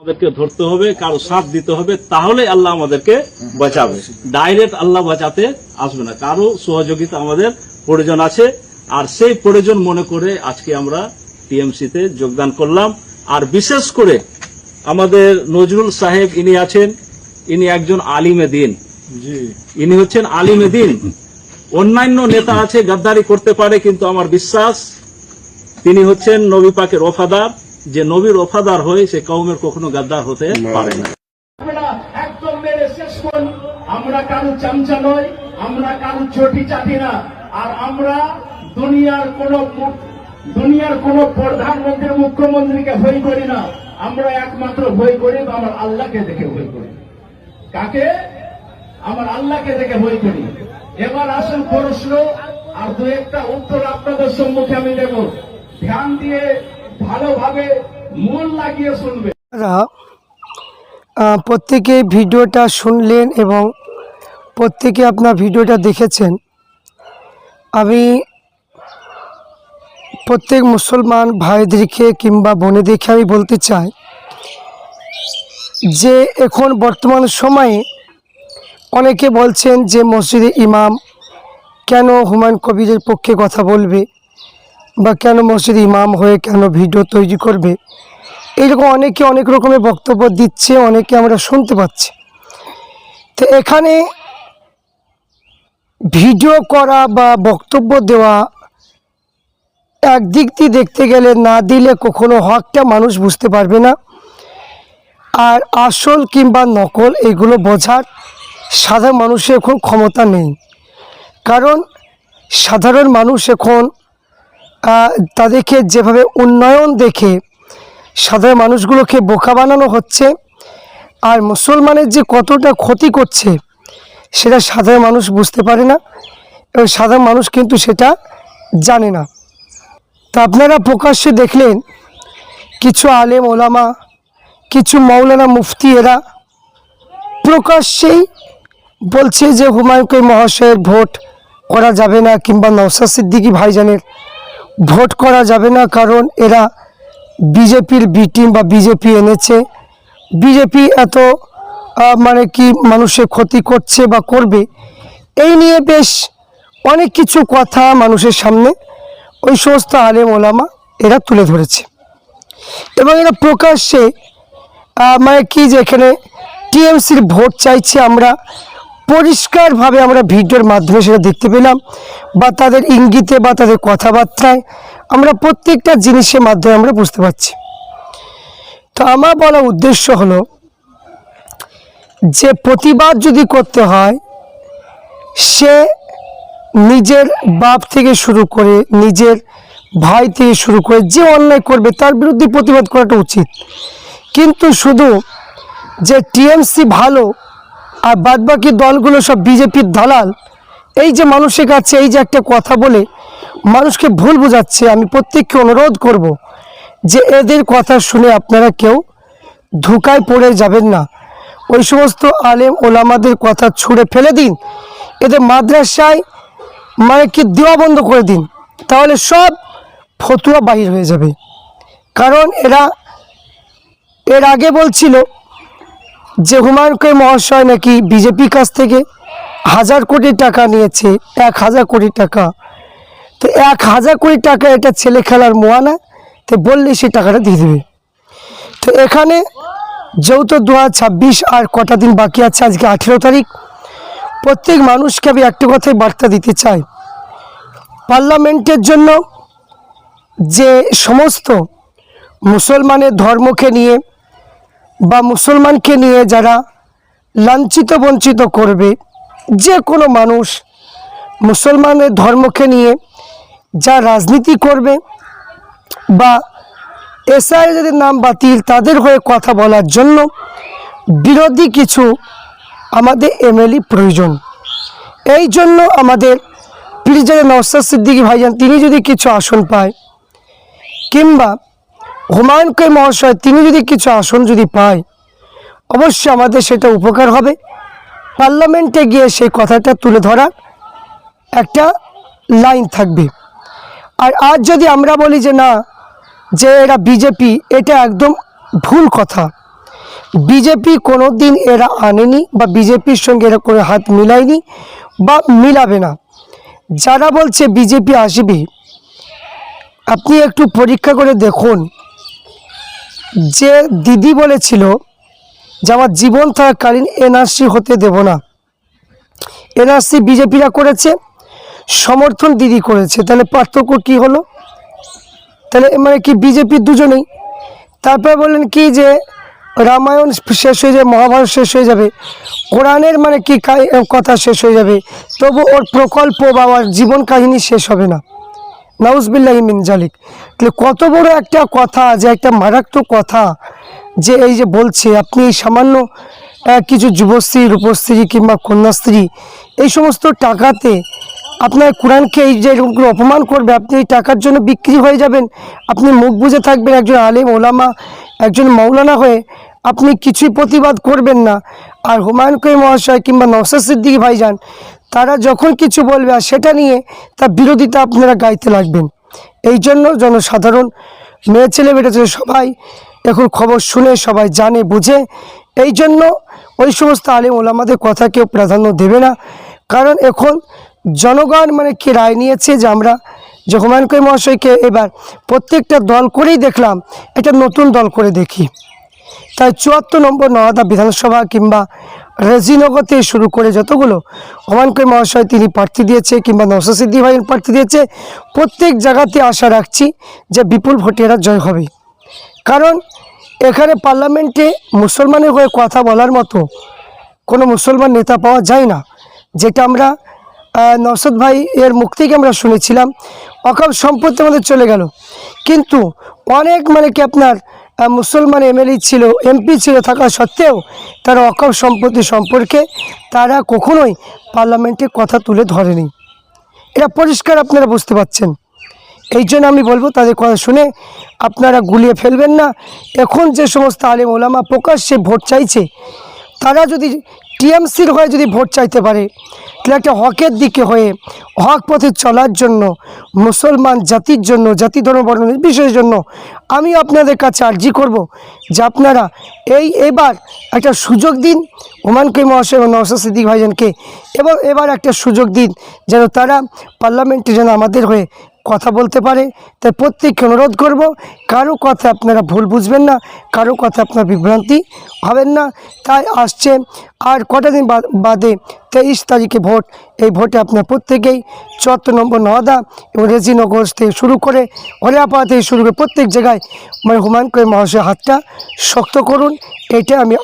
আমাদেরকে ধরতে হবে, কারো সাথ দিতে হবে, তাহলে আল্লাহ আমাদেরকে বাঁচাবে। ডাইরেক্ট আল্লাহ বাঁচাতে আসবে না, কারো সহযোগিতা আমাদের প্রয়োজন আছে। আর সেই প্রয়োজন মনে করে আজকে আমরা টিএমসিতে যোগদান করলাম। আর বিশেষ করে আমাদের নজরুল সাহেব, ইনি আছেন, ইনি একজন আলিমে দিন, ইনি হচ্ছেন আলিমে দিন। অন্যান্য নেতা আছে গাদ্দারি করতে পারে, কিন্তু আমার বিশ্বাস তিনি হচ্ছেন নবী পাকের ওফাদার। যে নবীর ওফাদার হয়ে সে কওমের কখনো গাদ্দার হতে পারে না। একদম মেরে শেষ করুন। আমরা কারো চামচা নই, আমরা কারো চটি চাটি না। আর আমরা দুনিয়ার কোন প্রধানমন্ত্রী মুখ্যমন্ত্রীকে ভয় করি না। আমরা একমাত্র ভয় করি আমার আল্লাহকে দেখে ভয় করি। কাকে? আমার আল্লাহকে দেখে ভয় করি। এবার আসল প্রশ্ন আর দু একটা উত্তর আপনাদের সম্মুখে আমি দেব, ধ্যান দিয়ে ভালোভাবে মন লাগিয়ে শুনবে। প্রত্যেকে ভিডিওটা শুনলেন এবং প্রত্যেকে আপনার ভিডিওটা দেখেছেন। আমি প্রত্যেক মুসলমান ভাইদেরকে কিংবা বোনেদেরকে আমি বলতে চাই যে এখন বর্তমান সময়ে অনেকে বলছেন যে মসজিদে ইমাম কেন হুমায়ুন কবিরের পক্ষে কথা বলবে বা কেন মসজিদে ইমাম হয়ে কেন ভিডিও তৈরি করবে, এইরকম অনেকে অনেক রকমের বক্তব্য দিচ্ছে, অনেকে আমরা শুনতে পাচ্ছি। তো এখানে ভিডিও করা বা বক্তব্য দেওয়া একদিক দিয়ে দেখতে গেলে না দিলে কখনো হকটা মানুষ বুঝতে পারবে না। আর আসল কিংবা নকল এগুলো বোঝার সাধারণ মানুষের এখন ক্ষমতা নেই। কারণ সাধারণ মানুষ এখন তাদেরকে যেভাবে উন্নয়ন দেখে সাধারণ মানুষগুলোকে বোকা বানানো হচ্ছে, আর মুসলমানের যে কতটা ক্ষতি করছে সেটা সাধারণ মানুষ বুঝতে পারে না এবং সাধারণ মানুষ কিন্তু সেটা জানে না। তা আপনারা প্রকাশ্যে দেখলেন কিছু আলেম ওলামা, কিছু মৌলানা মুফতি, এরা প্রকাশ্যেই বলছে যে হুমায়ুন কবির মহাশয়ের ভোট করা যাবে না কিংবা নওশাদ সিদ্দিকী ভাইজানের ভোট করা যাবে না, কারণ এরা বিজেপির বি টিম বা বিজেপি এনেছে, বিজেপি এত মানে কি মানুষের ক্ষতি করছে বা করবে। এই নিয়ে বেশ অনেক কিছু কথা মানুষের সামনে ওই সমস্ত আলেম ওলামা এরা তুলে ধরেছে এবং এরা প্রকাশ্যে মানে কি যে এখানে টিএমসির ভোট চাইছে। আমরা পরিষ্কারভাবে আমরা ভিডিওর মাধ্যমে সেটা দেখতে পেলাম, বা তাদের ইঙ্গিতে বা তাদের কথাবার্তায় আমরা প্রত্যেকটা জিনিসের মাধ্যমে আমরা বুঝতে পারছি। তো আমার বলার উদ্দেশ্য হলো যে প্রতিবাদ যদি করতে হয়, সে নিজের বাপ থেকে শুরু করে নিজের ভাই থেকে শুরু করে যে অন্যায় করবে তার বিরুদ্ধে প্রতিবাদ করাটা উচিত। কিন্তু শুধু যে টিএমসি ভালো আর বাদবাকি দলগুলো সব বিজেপির দালাল, এই যে মানুষের কাছে এই যে একটা কথা বলে মানুষকে ভুল বোঝাচ্ছে, আমি প্রত্যেককে অনুরোধ করব যে এদের কথা শুনে আপনারা কেউ ধোঁকায় পড়ে যাবেন না। ওই সমস্ত আলেম ওলামাদের কথা ছুঁড়ে ফেলে দিন, এদের মাদ্রাসায় মানে কি দেওয়া বন্ধ করে দিন, তাহলে সব ফতুয়া বাহির হয়ে যাবে। কারণ এরা এর আগে বলছিল যে হুমায়ুন কবির মহাশয় নাকি বিজেপির কাছ থেকে 1000 কোটি টাকা নিয়েছে, 1000 কোটি টাকা। তো 1000 কোটি টাকা এটা ছেলে খেলার মোয়ানা, তো বললে সে টাকাটা দিয়ে দেবে। তো এখানে যেহেতু 2026 আর কটা দিন বাকি আছে, আজকে 18 তারিখ, প্রত্যেক মানুষকে আমি একটা কথাই বার্তা দিতে চাই, পার্লামেন্টের জন্য যে সমস্ত মুসলমানের ধর্মকে নিয়ে বা মুসলমানকে নিয়ে যারা লাঞ্ছিত বঞ্চিত করবে, যে কোনো মানুষ মুসলমানের ধর্মকে নিয়ে যা রাজনীতি করবে বা এসআই যাদের নাম বাতিল তাদের হয়ে কথা বলার জন্য বিরোধী কিছু আমাদের এমএলএ প্রয়োজন। এই জন্য আমাদের প্রিয় নওশাদ সিদ্দিকী ভাইজান তিনি যদি কিছু আসন পায়, কিংবা হুমায়ুন কবির মহাশয় তিনি যদি কিছু আসন যদি পায়, অবশ্যই আমাদের সেটা উপকার হবে। পার্লামেন্টে গিয়ে সেই কথাটা তুলে ধরার একটা লাইন থাকবে। আর আজ যদি আমরা বলি যে না, যে এরা বিজেপি, এটা একদম ভুল কথা। বিজেপি কোনো দিন এরা আনেনি বা বিজেপির সঙ্গে এরা করে হাত মিলায়নি বা মিলাবে না। যারা বলছে বিজেপি আসবে, আপনি একটু পরীক্ষা করে দেখুন, যে দিদি বলেছিল যে আমার জীবন থাকাকালীন এনআরসি হতে দেব না, এনআরসি বিজেপিরা করেছে, সমর্থন দিদি করেছে, তাহলে পার্থক্য কি হলো? তাহলে মানে কি বিজেপি দুজনেই। তারপরে বললেন কি যে রামায়ণ শেষ হয়ে যাবে, মহাভারত শেষ হয়ে যাবে, কোরআনের মানে কি কথা শেষ হয়ে যাবে, তবু ওর প্রকল্প বা ওর জীবন কাহিনী শেষ হবে না। নাউজবিল্লাহি মিন জালিক। তাহলে কত বড় একটা কথা, যে একটা মারাত্মক কথা, যে এই যে বলছে আপনি এই সামান্য কিছু যুবশ্রী, রূপশ্রী কিংবা কন্যাশ্রী এই সমস্ত টাকাতে আপনার কোরআনকে এই যে এরকম করে অপমান করবে, আপনি এই টাকার জন্য বিক্রি হয়ে যাবেন, আপনি মুখ বুজে থাকবেন একজন আলেম ওলামা, একজন মৌলানা হয়ে আপনি কিছুই প্রতিবাদ করবেন না। আর হুমায়ুন কবির মহাশয় কিংবা নওশাদ সিদ্দিকী ভাইজান, তারা যখন কিছু বলবে আর সেটা নিয়ে তার বিরোধিতা আপনারা গাইতে লাগবেন। এই জন্য জনসাধারণ, মেয়ে ছেলে বেটা ছেলে সবাই এখন খবর শুনে সবাই জানে বুঝে, এই জন্য ওই সমস্ত আলেম ওলামাদের কথা কেউ প্রাধান্য দেবে না। কারণ এখন জনগণ মানে কি রায় নিয়েছে যে আমরা যে হুমায়ুন কবির মহাশয়কে এবার প্রত্যেকটা দল করেই দেখলাম, এটা নতুন দল করে দেখি। তাই ৭৪ নম্বর নওয়াদা বিধানসভা কিংবা রেজিনগর থেকে শুরু করে যতগুলো হুমায়ুন কবির মহাশয় তিনি প্রার্থী দিয়েছে কিংবা নওশাদ সিদ্দিকী ভাই প্রার্থী দিয়েছে, প্রত্যেক জায়গাতে আশা রাখছি যে বিপুল ভোটে এরা জয় হবে। কারণ এখানে পার্লামেন্টে মুসলমানের হয়ে কথা বলার মতো কোনো মুসলমান নেতা পাওয়া যায় না। যেটা আমরা নওশাদ ভাই এর মুখ থেকে আমরা শুনেছিলাম, অকাপ সম্পত্তি আমাদের চলে গেল, কিন্তু অনেক মানে কি আপনার মুসলমান এমএলএ ছিল, এমপি ছিল থাকা সত্ত্বেও তারা অকাপ সম্পত্তি সম্পর্কে তারা কখনোই পার্লামেন্টে কথা তুলে ধরেনি। এটা পরিষ্কার আপনারা বুঝতে পারছেন। এই জন্য আমি বলবো তাদের কথা শুনে আপনারা গুলিয়ে ফেলবেন না। এখন যে সমস্ত আলেম ওলামা প্রকাশ্যে ভোট চাইছে, তারা যদি টিএমসির হয়ে যদি ভোট চাইতে পারে, তাহলে একটা হকের দিকে হয়ে হক পথে চলার জন্য, মুসলমান জাতির জন্য, জাতি ধর্ম বর্ণ নির্বিশেষের জন্য আমি আপনাদের কাছে আর্জি করব যে আপনারা এবার একটা সুযোগ দিন হুমায়ুন কবির মহাশয় এবং নওশাদ সিদ্দিকী ভাইজানকে, এবং এবার একটা সুযোগ দিন যেন তারা পার্লামেন্টে যেন আমাদের হয়ে কথা বলতে পারে। তাই প্রত্যেককে অনুরোধ করব, কারো কথা আপনারা ভুল বুঝবেন না, কারো কথা আপনার বিভ্রান্তি হবেন না। তাই আসছে আর কটা দিন বাদে 23 তারিখে ভোট। এই ভোটে আপনার প্রত্যেকেই ৭৪ নম্বর নওয়াদা এবং রেজিনগর থেকে শুরু করে হরিয়াপাড়া থেকে শুরু করে প্রত্যেক জায়গায় মানে হুমায়ুন কবির মহাশয়ের হাতটা শক্ত করুন। এটা আমি